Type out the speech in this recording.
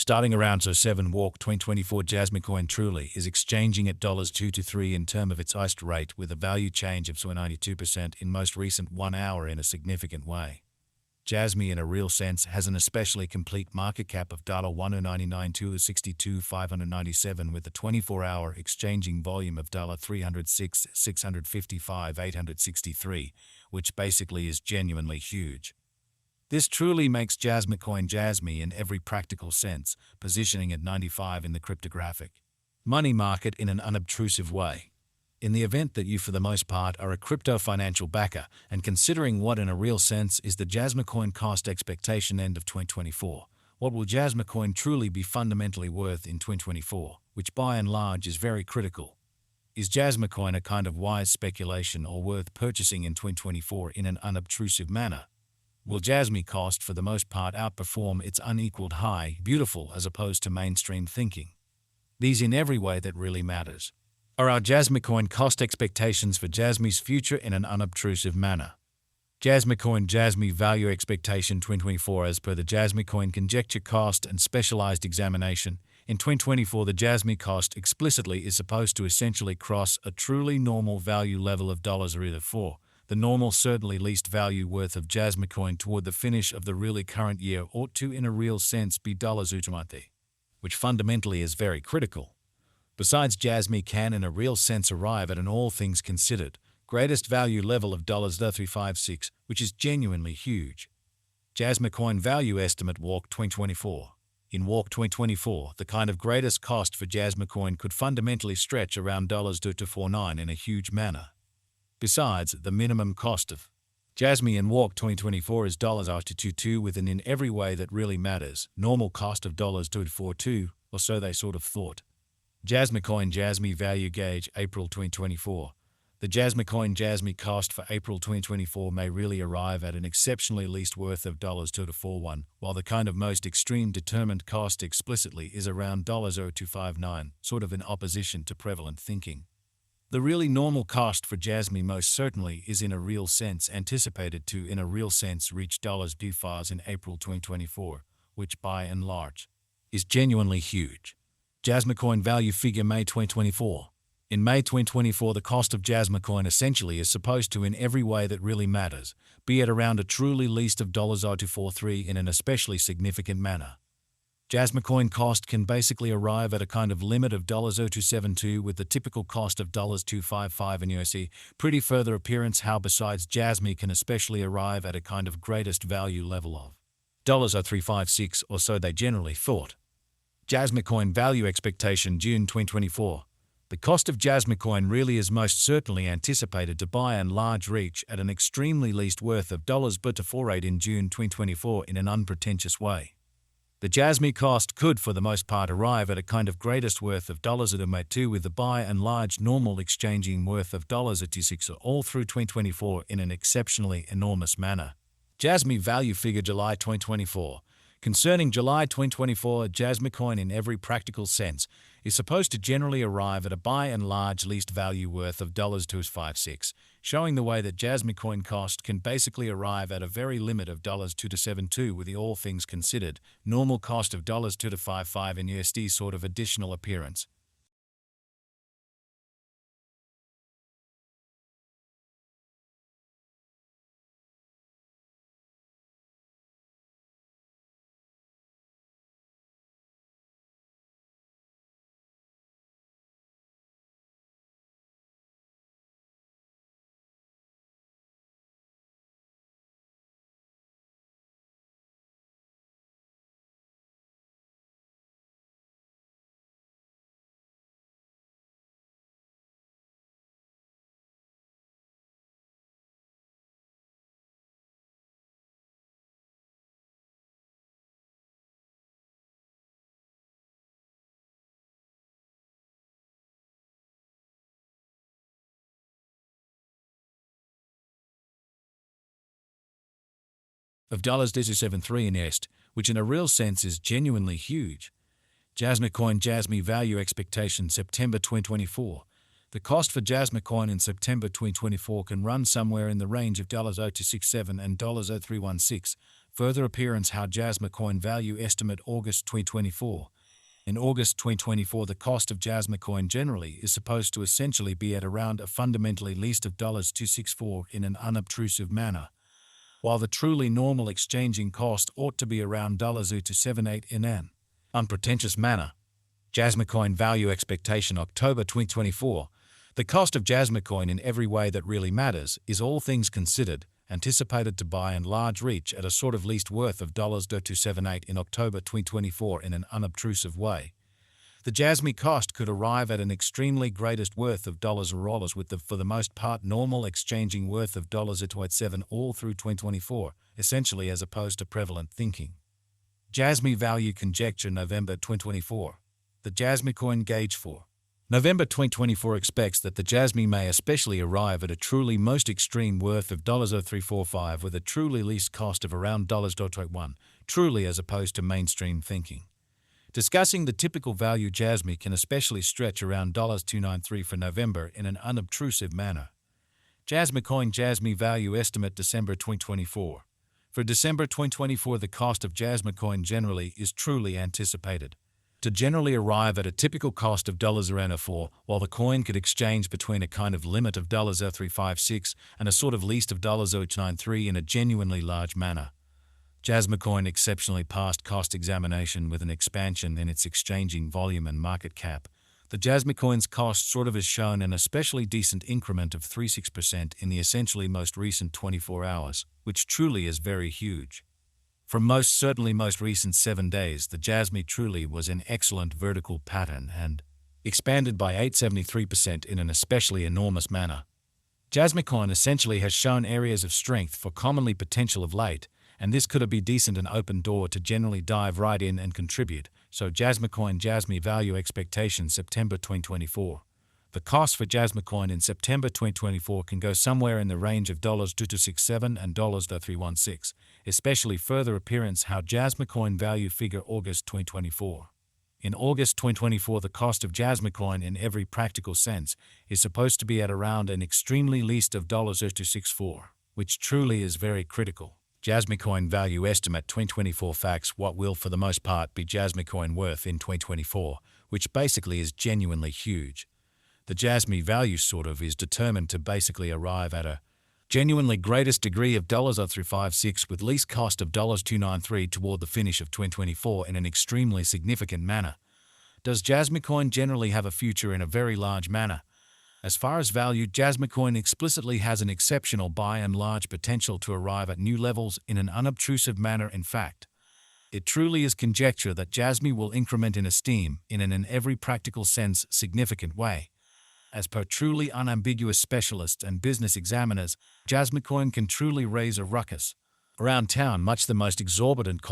Starting around 07 walk 2024 Jasmy coin truly is exchanging at $2 to 3 in term of its iced rate with a value change of 92% in most recent 1 hour in a significant way. Jasmy in a real sense has an especially complete market cap of $199,262,597 with a 24-hour exchanging volume of $306,655,863, which basically is genuinely huge. This truly makes Jasmy coin Jasmy in every practical sense, positioning at 95 in the cryptographic money market in an unobtrusive way. In the event that you for the most part are a crypto financial backer and considering what in a real sense is the Jasmy coin cost expectation end of 2024, what will Jasmy coin truly be fundamentally worth in 2024, which by and large is very critical. Is Jasmy coin a kind of wise speculation or worth purchasing in 2024 in an unobtrusive manner? Will Jasmy cost for the most part outperform its unequaled high, beautiful as opposed to mainstream thinking? These in every way that really matters. Are our Jasmy coin cost expectations for Jasmy's future in an unobtrusive manner? Jasmy coin Jasmy value expectation 2024 as per the Jasmy coin conjecture cost and specialized examination. In 2024 the Jasmy cost explicitly is supposed to essentially cross a truly normal value level of dollars or either for the normal certainly least value worth of Jasmy coin toward the finish of the really current year ought to in a real sense be $1, which fundamentally is very critical. Besides, Jasmy can in a real sense arrive at an all things considered greatest value level of $356, which is genuinely huge. Jasmy coin value estimate walk 2024. In walk 2024, the kind of greatest cost for Jasmy coin could fundamentally stretch around $249 in a huge manner. Besides, the minimum cost of Jasmy in walk 2024 is $222 with an in every way that really matters, normal cost of $242, or so they sort of thought. Jasmy coin Jasmy value gauge April 2024. The Jasmy coin Jasmy cost for April 2024 may really arrive at an exceptionally least worth of $241, while the kind of most extreme determined cost explicitly is around $259, sort of in opposition to prevalent thinking. The really normal cost for Jasmy most certainly is in a real sense anticipated to in a real sense reach $2 in April 2024, which by and large is genuinely huge. Jasmy coin value figure May 2024. In May 2024 the cost of Jasmy coin essentially is supposed to in every way that really matters, be at around a truly least of $243 in an especially significant manner. Jasmy coin cost can basically arrive at a kind of limit of $272 with the typical cost of $255 in USD. Pretty further appearance how besides Jasmy can especially arrive at a kind of greatest value level of $356 or so they generally thought. Jasmy coin value expectation June 2024. The cost of Jasmy coin really is most certainly anticipated to by and large reach at an extremely least worth of $248 in June 2024 in an unpretentious way. The Jasmy cost could for the most part arrive at a kind of greatest worth of $2 with the by and large normal exchanging worth of $86 all through 2024 in an exceptionally enormous manner. Jasmy value figure July 2024. Concerning July 2024, Jasmy coin in every practical sense is supposed to generally arrive at a by and large least value worth of $256, showing the way that Jasmy coin cost can basically arrive at a very limit of $272 with the all things considered, normal cost of $255 in USD sort of additional appearance. Of $273 in est, which in a real sense is genuinely huge. Jasmy coin Jasmy value expectation September 2024. The cost for Jasmy coin in September 2024 can run somewhere in the range of $267 and $316, further appearance how Jasmy coin value estimate August 2024. In August 2024, the cost of Jasmy coin generally is supposed to essentially be at around a fundamentally least of $264 in an unobtrusive manner, while the truly normal exchanging cost ought to be around $278 in an unpretentious manner. Jasmy coin value expectation October 2024. The cost of Jasmy coin in every way that really matters is, all things considered, anticipated to by and large reach at a sort of least worth of $278 in October 2024 in an unobtrusive way. The Jasmy cost could arrive at an extremely greatest worth of $1 with the for the most part normal exchanging worth of $287 all through 2024, essentially, as opposed to prevalent thinking. Jasmy value conjecture November 2024. The Jasmy coin gauge for November 2024 expects that the Jasmy may especially arrive at a truly most extreme worth of $0345 with a truly least cost of around $21, truly, as opposed to mainstream thinking. Discussing the typical value, Jasmy can especially stretch around $293 for November in an unobtrusive manner. Jasmy coin Jasmy value estimate December 2024. For December 2024, the cost of Jasmy coin generally is truly anticipated to generally arrive at a typical cost of $4, while the coin could exchange between a kind of limit of $356 and a sort of least of $93 in a genuinely large manner. Jasmy coin exceptionally passed cost examination with an expansion in its exchanging volume and market cap. The Jasmy coin's cost sort of has shown an especially decent increment of 36% in the essentially most recent 24 hours, which truly is very huge. From most recent 7 days, the Jasmy truly was in excellent vertical pattern and expanded by 873% in an especially enormous manner. Jasmy coin essentially has shown areas of strength for commonly potential of late, and this could be decent an open door to generally dive right in and contribute. So Jasmy coin Jasmy value expectation September 2024. The cost for Jasmy coin in September 2024 can go somewhere in the range of $2267 and $316, especially further appearance how Jasmy coin value figure August 2024. In August 2024, the cost of Jasmy coin in every practical sense is supposed to be at around an extremely least of $264, which truly is very critical. Jasmy coin value estimate 2024 facts. What will for the most part be Jasmy coin worth in 2024, which basically is genuinely huge. The Jasmy value sort of is determined to basically arrive at a genuinely greatest degree of $356 with least cost of $293 toward the finish of 2024 in an extremely significant manner. Does Jasmy coin generally have a future in a very large manner? As far as value, Jasmy coin explicitly has an exceptional by and large potential to arrive at new levels in an unobtrusive manner. In fact, it truly is conjecture that Jasmy will increment in esteem in an every practical sense significant way. As per truly unambiguous specialists and business examiners, Jasmy coin can truly raise a ruckus around town, much the most exorbitant cost